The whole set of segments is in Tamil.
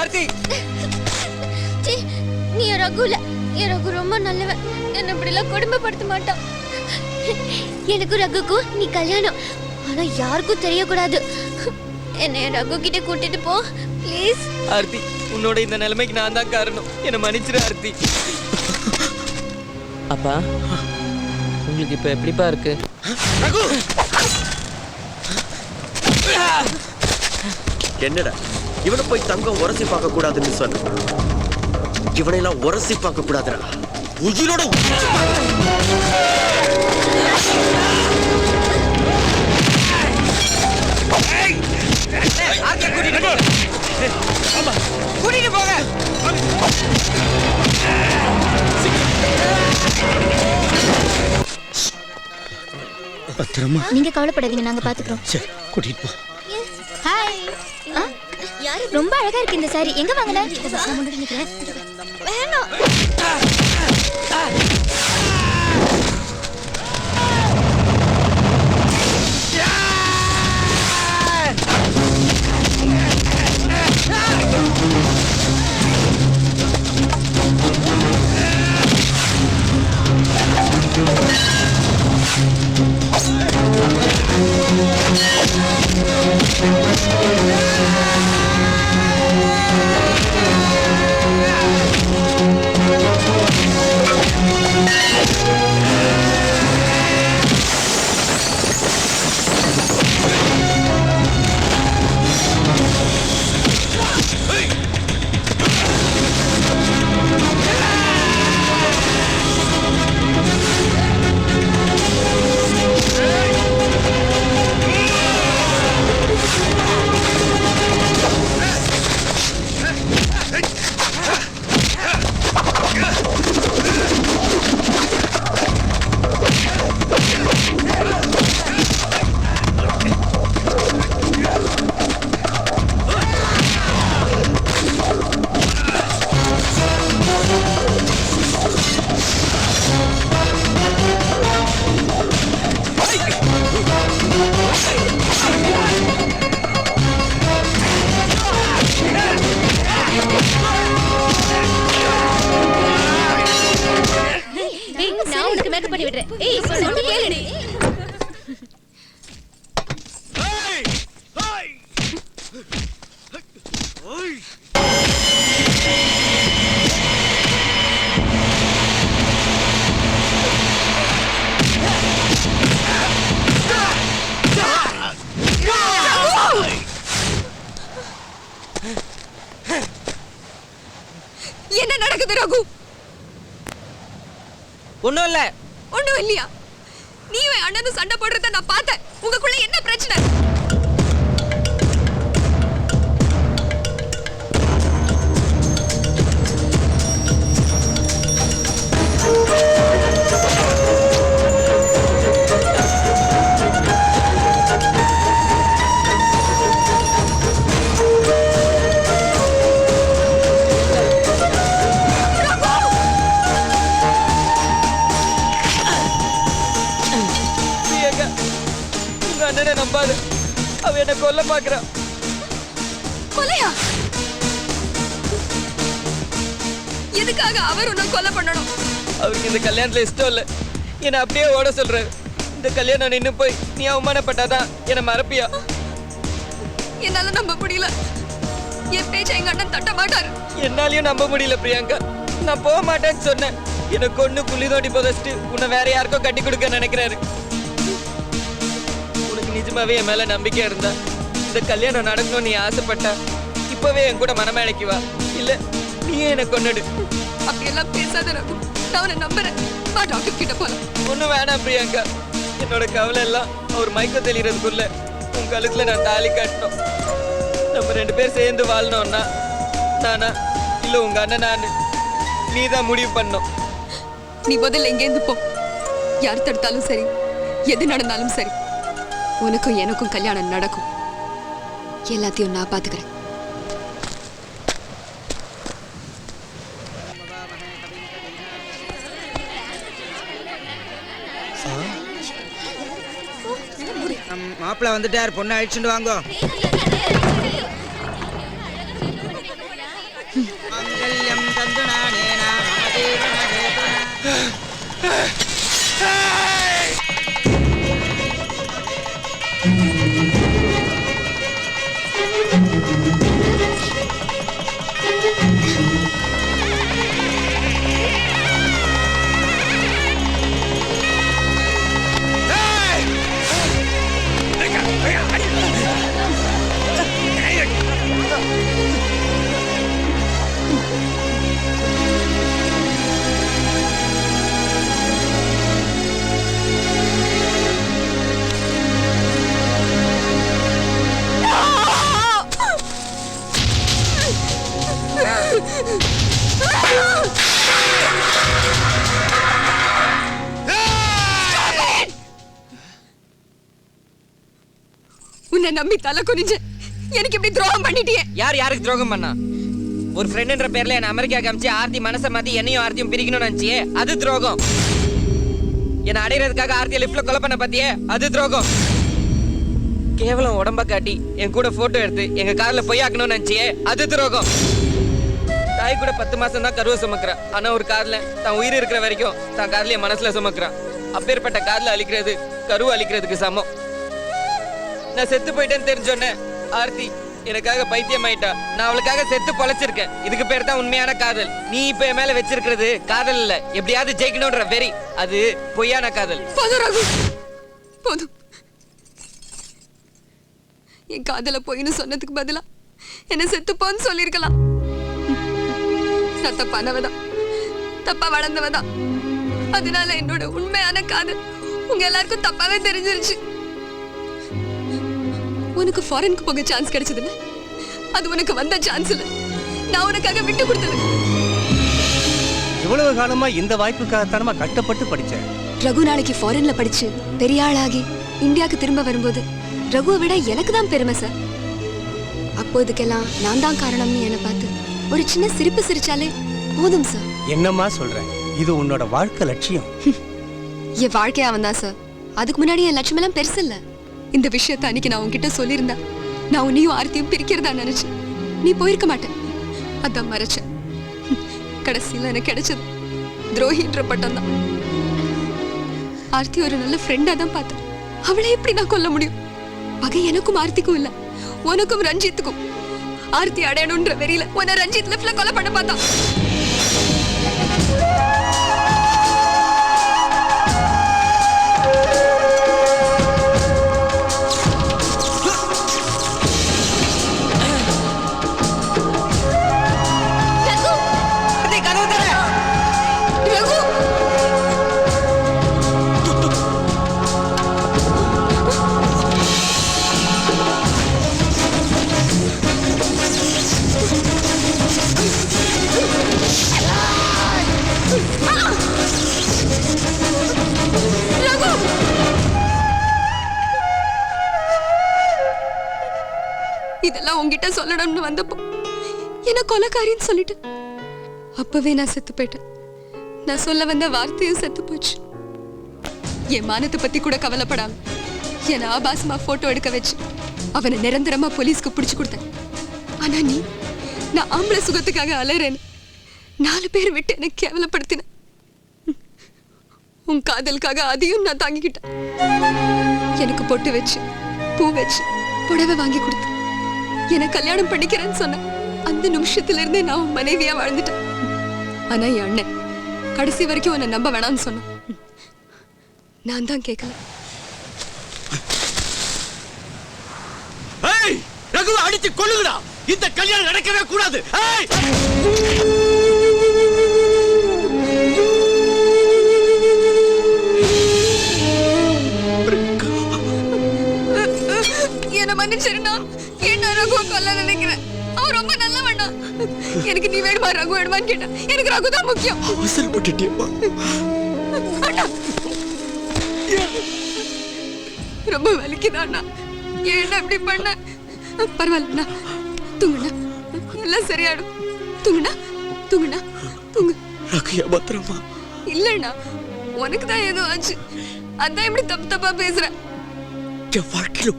ஆர்த்தி நீ ரகுல ரகு ரொம்ப நல்லவன். என்ன இப்படிலாம் கொடுமைப்படுத்த மாட்டான். எனக்கு ரகுக்கும் நீ கல்யாணம், ஆனா யாருக்கும் தெரியக்கூடாது. என்ன ரகு கிட்ட கூட்டிட்டு போ ப்ளீஸ். ஆர்த்தி, உன்னோட இந்த நிலைமைக்கு நான் தான் காரணம். என்ன மன்னிச்சிரு ஆர்த்தி. அப்பா, உங்களுக்கு இப்ப எப்படிப்பா இருக்கு? என்னடா இவனை போய் தங்கம் உரசி பார்க்க கூடாதுன்னு சொன்ன. இவனையெல்லாம் உரசி பார்க்க கூடாதுடா. உயிரோட கூட்டிட்டு போங்க. பத்திரமா. நீங்க கவலைப்படாதீங்க, நாங்க பாத்துக்கிறோம். சரி, கூட்டிட்டு போ. ஹாய். ரொம்ப அழகா இருக்கு இந்த சாரி. எங்க வாங்கல? வேணாம். நான் உனக்கு மேக்கப் பண்ணி விடுறேன். ஏய் சொல்லு கேளுடி. என்ன நடக்குது ரகு? ஒண்ணும் இல்ல. ஒண்ணும் இல்லையா? நீயும் அண்ணனும் சண்டை போடுறத நான் பார்த்தேன். உங்களுக்குள்ள என்ன பிரச்சனை? நம்பாது, அவ என்ன கொல்ல பாக்குறா. கொலையா? எதுக்காக அவர் உன்னை கொலை பண்ணணும்? அவருக்கு இந்த கல்யாணத்துல இஷ்டம் இல்ல. என்ன அப்படியே ஓட சொல்றாரு. இந்த கல்யாணம் நின்னு போய் நீ அவமானப்பட்டாதான் என்ன மறப்பியா? என்னால நம்ப முடியல. என் பேச்ச எங்க அண்ணன் தட்ட மாட்டாரு. என்னாலயும் நம்ப முடியல பிரியங்கா. நான் போக மாட்டேன்னு சொன்னேன். எனக்கு ஒண்ணு குழி தோண்டி புதைச்சிட்டு உன்னை வேற யாருக்கோ கட்டி கொடுக்க நினைக்கிறாரு. நிஜமாவே என் மேல நம்பிக்கை இருந்தா இந்த கல்யாணம் நடக்கணும்னு நீ ஆசைப்பட்டா இப்பவே என் கூட மனமேடைக்கு வா. இல்ல நீயே என்ன கொன்னுடு. அப்படியெல்லாம் பேசாத ரகு. நான் உன்னை நம்புறேன். வா டாக்டர் கிட்ட போலாம். ஒண்ணும் வேணாம் பிரியங்கா. என்னோட கவலை எல்லாம் அவர் மயக்கம் தெளிறதுக்குள்ள உன் கழுத்துல நான் தாலி கட்டணும். நம்ம 2 பேர் சேர்ந்து வாழணும்னா நானா இல்ல உங்க அண்ணன் நீ தான் முடிவு பண்ணணும். நீ முதல்ல எங்கேருந்து போ. யார் தடுத்தாலும் சரி, எது நடந்தாலும் சரி, உனக்கும் எனக்கும் கல்யாணம் நடக்கும். எல்லாத்தையும் நான் பாத்துக்கிறேன். மாப்பிள்ள வந்துட்டார். பொண்ணை அழிச்சுட்டு வாங்கோ. மங்கல்யம் தந்துநானேனா மம ஜீவன ஹேதுனா. உன்னை நம்பி தலை குனிஞ்சு எனக்கு இப்படி துரோகம் பண்ணிட்டியே. யார் யாருக்கு துரோகம் பண்ணா? ஒரு ஃப்ரெண்டுன்ற பேர்ல என்ன அமெரிக்கா காமிச்சு ஆர்த்தி மனசை மாத்தி என்னையும் ஆர்த்தியும் பிரிக்கணும்னு நினைச்சியே, அது துரோகம். என்ன அடையிறதுக்காக ஆர்த்தியை லிஃப்ட்ல கொலை பண்ண பாத்தியே, அது துரோகம். கேவலம் உடம்ப காட்டி என் கூட போட்டோ எடுத்து எங்க கார்ல பொய்யாக்கணும்னு நினைச்சியே, அது துரோகம். தாய் கூட 10 மாசம் தான் கருவை சுமக்கிறா, ஆனா ஒரு கார்ல தான் உயிர் இருக்கிற வரைக்கும் தான் கார்ல என் மனசுல சுமக்கிறான். அப்பேற்பட்ட கார்ல அழிக்கிறது கருவை அழிக்கிறதுக்கு சமம். நான் செத்து போயிட்டேன்னு தெரிஞ்சோன்னே ஆர்த்தி எனக்காக பைத்தியம் ஆயிட்டா. நான் அவளுக்காக செத்து பொழைச்சிருக்கேன். இதுக்கு பேர் தான் உண்மையான காதல். நீ இப்ப என் மேல வச்சிருக்கிறது காதல் இல்ல, எப்படியாவது ஜெயிக்கணும்ன்ற வெறி. அது பொய்யான காதல். போதும் ரகு, போதும். என் காதல பொய்னு சொன்னதுக்கு பதிலா என்ன செத்து போன்னு சொல்லிருக்கலாம். நான் தப்பானவதான், தப்பா வளர்ந்தவதான். அதனால என்னோட உண்மையான காதல் உங்க எல்லாருக்கும் தப்பாவே தெரிஞ்சிருச்சு. உனக்கு ஃபாரினுக்கு போக சான்ஸ் கிடைச்சதுல அது உனக்கு வந்த சான்ஸ் இல்ல, நான் உனக்காக விட்டு கொடுத்தது. இவ்வளவு காலமா இந்த வாய்ப்புக்காகத்தானமா கஷ்டப்பட்டு படிச்சேன். ரகு நாளைக்கு ஃபாரின்ல படிச்சு பெரிய ஆளாகி இந்தியாவுக்கு திரும்ப வரும்போது ரகுவை விட எனக்கு தான் பெருமை சார். அப்போதுக்கெல்லாம் நான் தான் காரணம்னு என்னை பார்த்து ஒரு சின்ன சிரிப்பு சிரிச்சாலே போதும் சார். என்னம்மா சொல்றேன், இது உன்னோட வாழ்க்கை லட்சியம். என் வாழ்க்கையா வந்தா சார், அதுக்கு முன்னாடி என் லட்சியம் எல்லாம் பெருசு இல்ல. இந்த விஷயத்தை அன்னைக்கு நான் உன்கிட்ட சொல்லியிருந்தா நான் உன்னையும் ஆர்த்தியும் பிரிக்கிறதா நினைச்சேன். நீ போயிருக்க மாட்டேன், அதான் மறைச்சேன். கடைசியில் எனக்கு கிடைச்சது துரோகின்ற பட்டம் தான். ஆர்த்தி ஒரு நல்ல ஃப்ரெண்டா தான் பார்த்தேன். அவளை எப்படி நான் கொல்ல முடியும்? பகை எனக்கும் ஆர்த்திக்கும் இல்ல, உனக்கும் ரஞ்சித்துக்கும். ஆர்த்தி அடையணும்ன்ற வெறியில உன்னை ரஞ்சித் லெஃப்ட்ல கொலை பண்ண பார்த்தா. இதெல்லாம் உங்ககிட்ட சொல்லணும்னு வந்தப்போ என்ன கொலைக்காரின்னு சொல்லிட்டு அப்பவே நான் செத்து போயிட்டேன். நான் சொல்ல வந்த வார்த்தையும் செத்து போச்சு. என் மானத்தை பத்தி கூட கவலைப்படாம என்ன ஆபாசமா போட்டோ எடுக்க வச்சு அவனை நிரந்தரமா போலீஸ்க்கு பிடிச்சு கொடுத்தேன். ஆனா நீ நான் ஆம்பளை சுகத்துக்காக அலைறேன்னு 4 பேர் விட்டு எனக்கு கேவலப்படுத்தின. உன் காதலுக்காக அதையும் நான் தாங்கிக்கிட்டேன். எனக்கு பொட்டு வச்சு பூ வச்சு புடவை வாங்கி கொடுத்து என்ன கல்யாணம் பண்ணிக்கிறேன்னு சொன்ன அந்த நிமிஷத்துல இருந்தே நான் உன் மனைவியா வாழ்ந்துட்டேன். ஆனா என் அண்ணன் கடைசி வரைக்கும் உன்னை நம்ப வேணாம்னு சொன்னான். நான் தான் கேட்கல. ரகுவை அடிச்சு கொல்லுங்கடா, இந்த கல்யாணம் நடக்கவே கூடாது. என்ன மன்னிச்சிருந்தா என்ன ரகுவை கொல்ல நினைக்கிறேன். அவன் ரொம்ப நல்ல வேண்டாம். எனக்கு நீ வேணுமா ரகு வேணுமான்னு கேட்டா எனக்கு ரகு தான் முக்கியம். அவசரப்பட்டுட்டியப்பா. ரொம்ப வலிக்குதாண்ணா, ஏன்னா இப்படி பண்ண? பரவாயில்லண்ணா, தூங்குண்ணா, எல்லாம் சரியாடும். தூங்குண்ணா, தூங்குண்ணா, தூங்கு. ரகுயா பத்திரமா? இல்லண்ணா, உனக்கு தான் ஏதோ ஆச்சு, அதான் இப்படி தப்பு தப்பா பேசுற. என் வாழ்க்கையில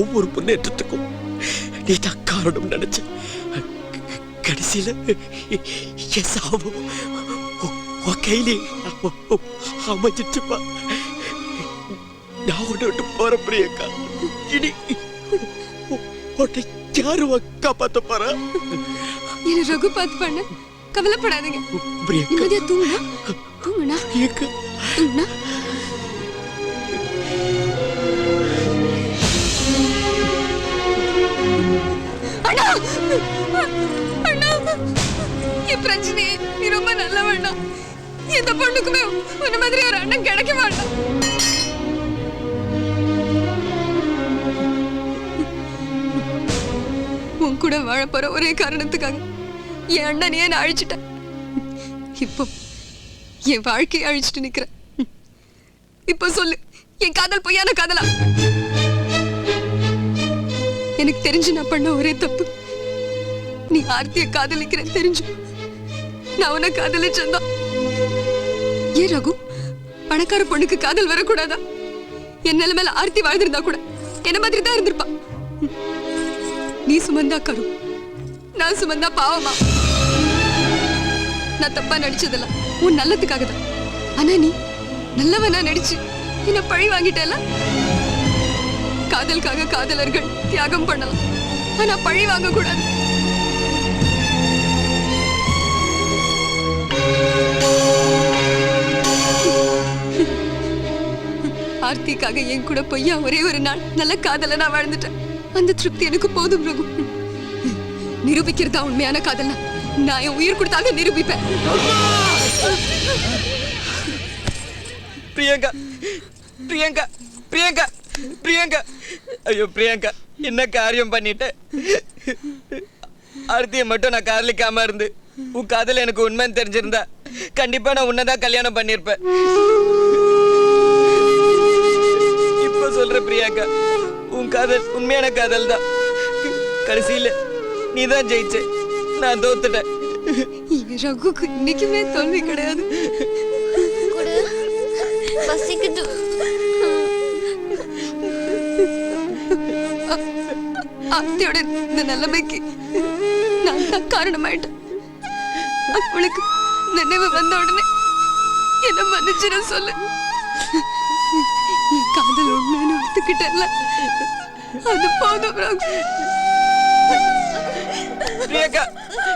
ஒவ்வொரு முன்னேற்றத்துக்கும் நீ தான் காரணம் நினைச்ச. கடைசியில என் சாவு உன் கையிலே அமைஞ்சிட்டுப்பா. நான் உன்னை விட்டு போற பிரியங்கா. இனி உன்னை யாரும் காப்பாத்த போறா? என்ன ரகு பார்த்து பண்ண கவலைப்படாதீங்க. பிரியங்கா, நிம்மதியா தூங்குனா தூங்குனா பிரியங்கா, தூங்குனா. அண்ணா அண்ணா, என் பிரச்சனையே நீ ரொம்ப நல்லவண்ணா. எந்த பொண்ணுக்குமே உன்ன மாதிரி ஒரு அண்ணன் கிடைக்க மாட்டான். உன் கூட வாழ போற ஒரே காரணத்துக்காக என் அண்ணன் ஏன் அழிச்சிட்டேன். இப்போ என் வாழ்க்கையை அழிச்சிட்டு நிக்கிறேன். இப்போ சொல்லு, என் காதல் பொய்யான காதலா? எனக்கு தெரிஞ்சு நான் பண்ண ஒரே தப்பு, நீ ஆர்த்திய காதலிக்கிறேன் தெரிஞ்சு நான் உன்னை காதலிச்சேன்தான். ஏன் ரகு, பணக்கார பொண்ணுக்கு காதல் வரக்கூடாதா? என் நிலைமையில ஆர்த்தி வாழ்ந்திருந்தா கூட என்ன மாதிரி தான் இருந்திருப்பா. நீ சுமந்தா கரு, நான் சுமந்தா பாவமா? நான் தப்பா நடிச்சதில்ல, உன் நல்லதுக்காக தான். ஆனா நீ நல்லவனா நடிச்சு என்ன பழி வாங்கிட்டல. காதலுக்காக காதலர்கள் தியாகம் பண்ணலாம், ஆனா பழி வாங்க கூடாது. ஆர்த்திக்காக என் கூட பொய்யா ஒரே ஒரு நாள் நல்ல காதல நான் வாழ்ந்துட்டேன். அந்த திருப்தி எனக்கு போதும் ரகு. நிரூபிக்கிறதா உண்மையான காதல்னா நான் என் உயிர் கொடுத்தாலும் நிரூபிப்பேன். பிரியங்கா, பிரியங்கா, பிரியங்கா, பிரியங்கா, ஐயோ பிரியங்கா, என்ன காரியம் பண்ணிட்ட? ஆர்த்தியை மட்டும் நான் காதலிக்காம இருந்து உன் காதல் எனக்கு உண்மைன்னு தெரிஞ்சிருந்தா கண்டிப்பா நான் உன்னதான் கல்யாணம் பண்ணிருப்பேன். இப்ப சொல்ற பிரியங்கா, உன் காதல் உண்மையான காதல் தான். கடைசியில நீதான் ஜெயிச்ச, நான் தோத்துட்டேன். ரகுக்கு இன்னைக்குமே தோல்வி கிடையாது. பசிக்குது. ஆர்த்தியோட இந்த நிலைமைக்கு நான் தான் காரணமாயிட்டேன். அவளுக்கு நினைவு வந்த உடனே என்ன மன்னிச்சிட சொல்லு. என் காதல் உண்மைன்னு ஒத்துக்கிட்டேன்ல, அது போதும் ரகு. பிரியங்கா,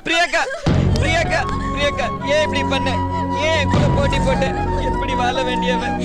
பிரியங்கா, பிரியங்கா, பிரியங்கா, ஏன் இப்படி பண்ண? ஏன் என் கூட போட்டி போட்டு எப்படி வாழ வேண்டியவன்?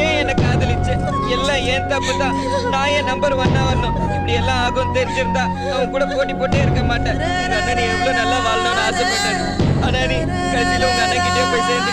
ஏன் என்ன காதலிச்ச? எல்லாம் ஏன் தப்பு தான். நான் ஏன் நம்பர் 1 வரணும்? இப்படி எல்லாம் ஆகும் தெரிஞ்சிருந்தா அவன் கூட போட்டி போட்டே இருக்க மாட்டேன். உங்க அண்ணன் எவ்வளவு நல்லா வாழணும்னு ஆசைப்பட்டேன். ஆனா நீ கடைசியில உங்க அண்ணன் கிட்டே போய் சேர்ந்து